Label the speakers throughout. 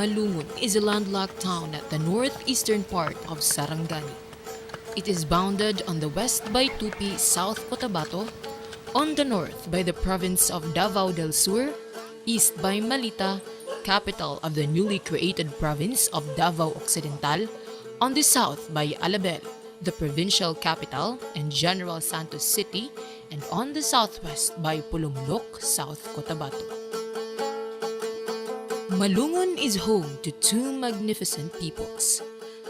Speaker 1: Malungun is a landlocked town at the northeastern part of Sarangani. It is bounded on the west by Tupi, South Cotabato, on the north by the province of Davao del Sur, east by Malita, capital of the newly created province of Davao Occidental, on the south by Alabel, the provincial capital and General Santos City, and on the southwest by Pulumlok, South Cotabato. Malungun is home to two magnificent peoples,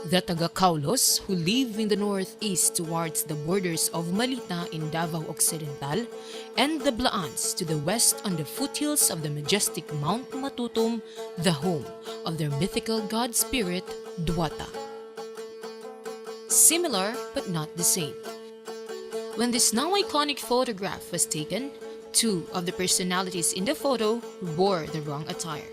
Speaker 1: the Tagakaulos, who live in the northeast towards the borders of Malita in Davao Occidental, and the Blaans to the west on the foothills of the majestic Mount Matutum, the home of their mythical god spirit, Duwata. Similar but not the same. When this now iconic photograph was taken, two of the personalities in the photo wore the wrong attire.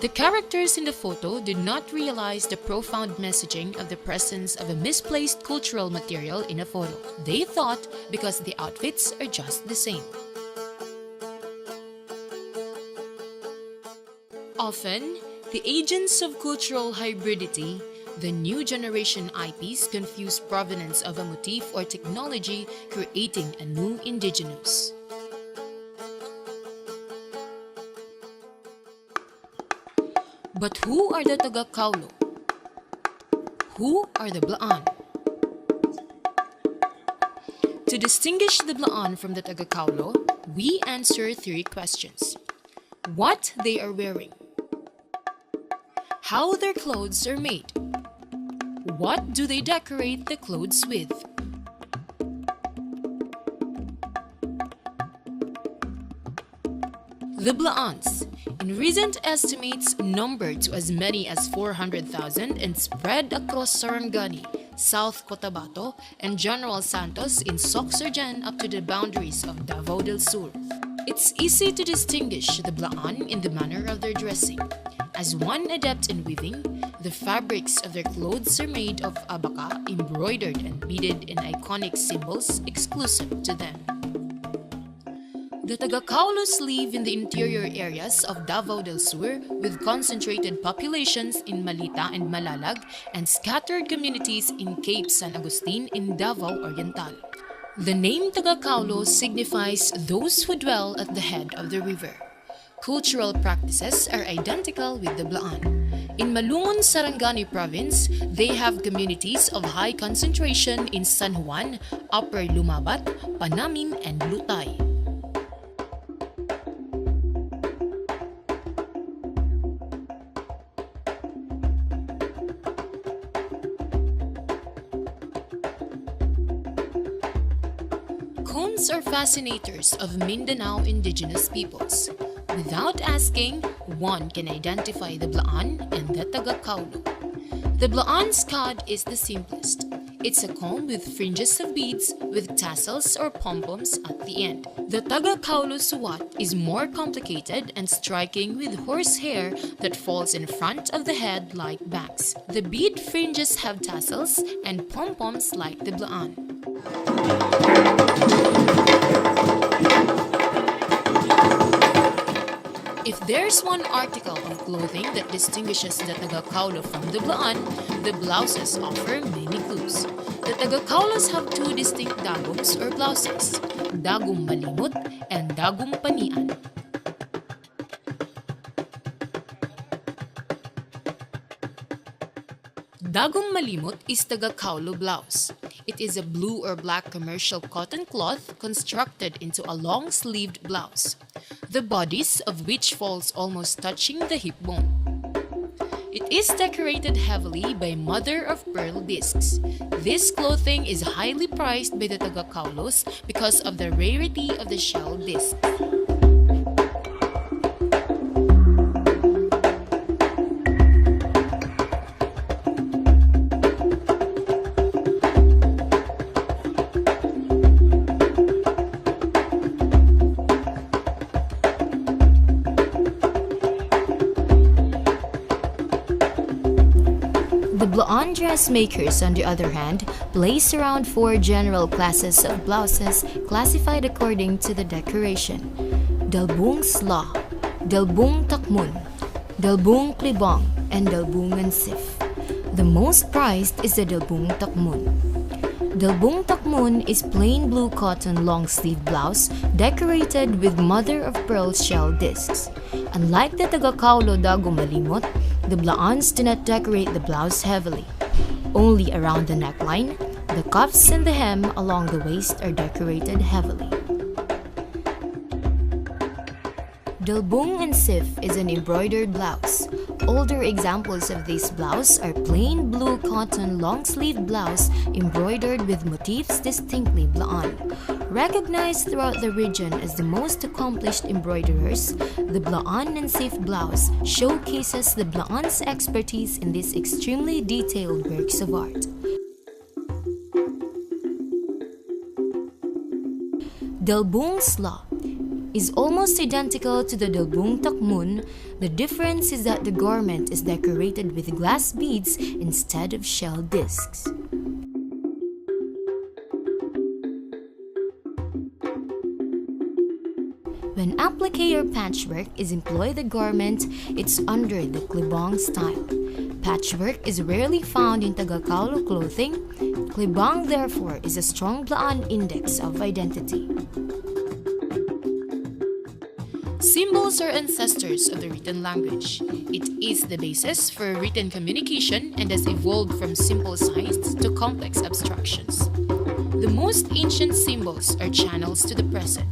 Speaker 1: The characters in the photo did not realize the profound messaging of the presence of a misplaced cultural material in a photo. They thought because the outfits are just the same. Often, the agents of cultural hybridity, the new generation IPs, confuse provenance of a motif or technology, creating a new indigenous. But who are the Tagakaulo? Who are the Blaan? To distinguish the Blaan from the Tagakaulo, we answer three questions. What they are wearing, how their clothes are made, what do they decorate the clothes with? The Blaans, in recent estimates, numbered to as many as 400,000 and spread across Sarangani, South Cotabato, and General Santos in Sorsogon up to the boundaries of Davao del Sur. It's easy to distinguish the Blaan in the manner of their dressing. As one adept in weaving, the fabrics of their clothes are made of abaca, embroidered and beaded in iconic symbols exclusive to them. The Tagakaulos live in the interior areas of Davao del Sur with concentrated populations in Malita and Malalag and scattered communities in Cape San Agustin in Davao Oriental. The name Tagakaulo signifies those who dwell at the head of the river. Cultural practices are identical with the Blaan. In Malungun, Sarangani province, they have communities of high concentration in San Juan, Upper Lumabat, Panamin, and Lutay. Cones are fascinators of Mindanao indigenous peoples. Without asking, one can identify the Blaan and the Tagakaulo. The Blaan's cod is the simplest. It's a comb with fringes of beads with tassels or pom-poms at the end. The Tagakaulo suwat is more complicated and striking with horsehair that falls in front of the head like bangs. The bead fringes have tassels and pom-poms like the Blaan. If there's one article of clothing that distinguishes the Tagakaulo from the Blaan, the blouses offer many clues. The Tagakaulos have two distinct dagums or blouses, dagum malimut and dagum panian. Dagum malimut is Tagakaulo blouse. It is a blue or black commercial cotton cloth constructed into a long-sleeved blouse, the bodice of which falls almost touching the hip bone. It is decorated heavily by mother-of-pearl discs. This clothing is highly prized by the Tagakaulos because of the rarity of the shell disc. The Blaan dressmakers, on the other hand, place around 4 general classes of blouses classified according to the decoration. Dalbung Sla, Dalbung Takmun, Dalbung Klibang and Dalbung Sif. The most prized is the Dalbung Takmun. Dalbung Takmun is plain blue cotton long-sleeve blouse decorated with mother-of-pearl shell discs. Unlike the Tagakaulo Dago Malimot, the Blaans do not decorate the blouse heavily. Only around the neckline, the cuffs and the hem along the waist are decorated heavily. Dalbung and Sif is an embroidered blouse. Older examples of this blouse are plain blue cotton long-sleeve blouse embroidered with motifs distinctly Blaan. Recognized throughout the region as the most accomplished embroiderers, the Blaan and Sif blouse showcases the Blaan's expertise in these extremely detailed works of art. Dalbung Sla is almost identical to the Dalbung Takmun. The difference is that the garment is decorated with glass beads instead of shell discs. When applique or patchwork is employed the garment, it's under the Klibang style. Patchwork is rarely found in Tagakaulo clothing. Klibang, therefore, is a strong Blaan index of identity. Symbols are ancestors of the written language. It is the basis for written communication and has evolved from simple signs to complex abstractions. The most ancient symbols are channels to the present.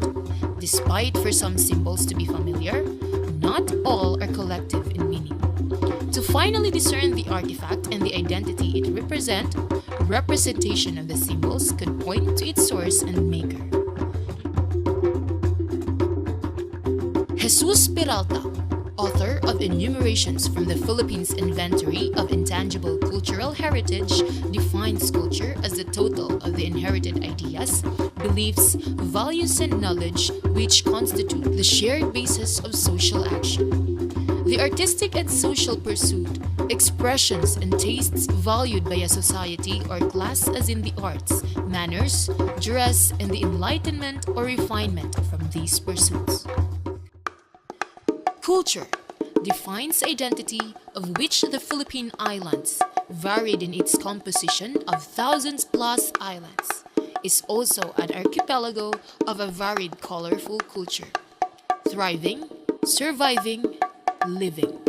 Speaker 1: Despite for some symbols to be familiar, not all are collective in meaning. To finally discern the artifact and the identity it represents, representation of the symbols could point to its source and maker. Jesus Peralta, author of Enumerations from the Philippines Inventory of Intangible Cultural Heritage, defines culture as the total of the inherited ideas, beliefs, values, and knowledge which constitute the shared basis of social action. The artistic and social pursuit, expressions, and tastes valued by a society or class as in the arts, manners, dress, and the enlightenment or refinement from these pursuits. Culture defines identity, of which the Philippine Islands, varied in its composition of thousands plus islands, is also an archipelago of a varied colorful culture, thriving, surviving, living.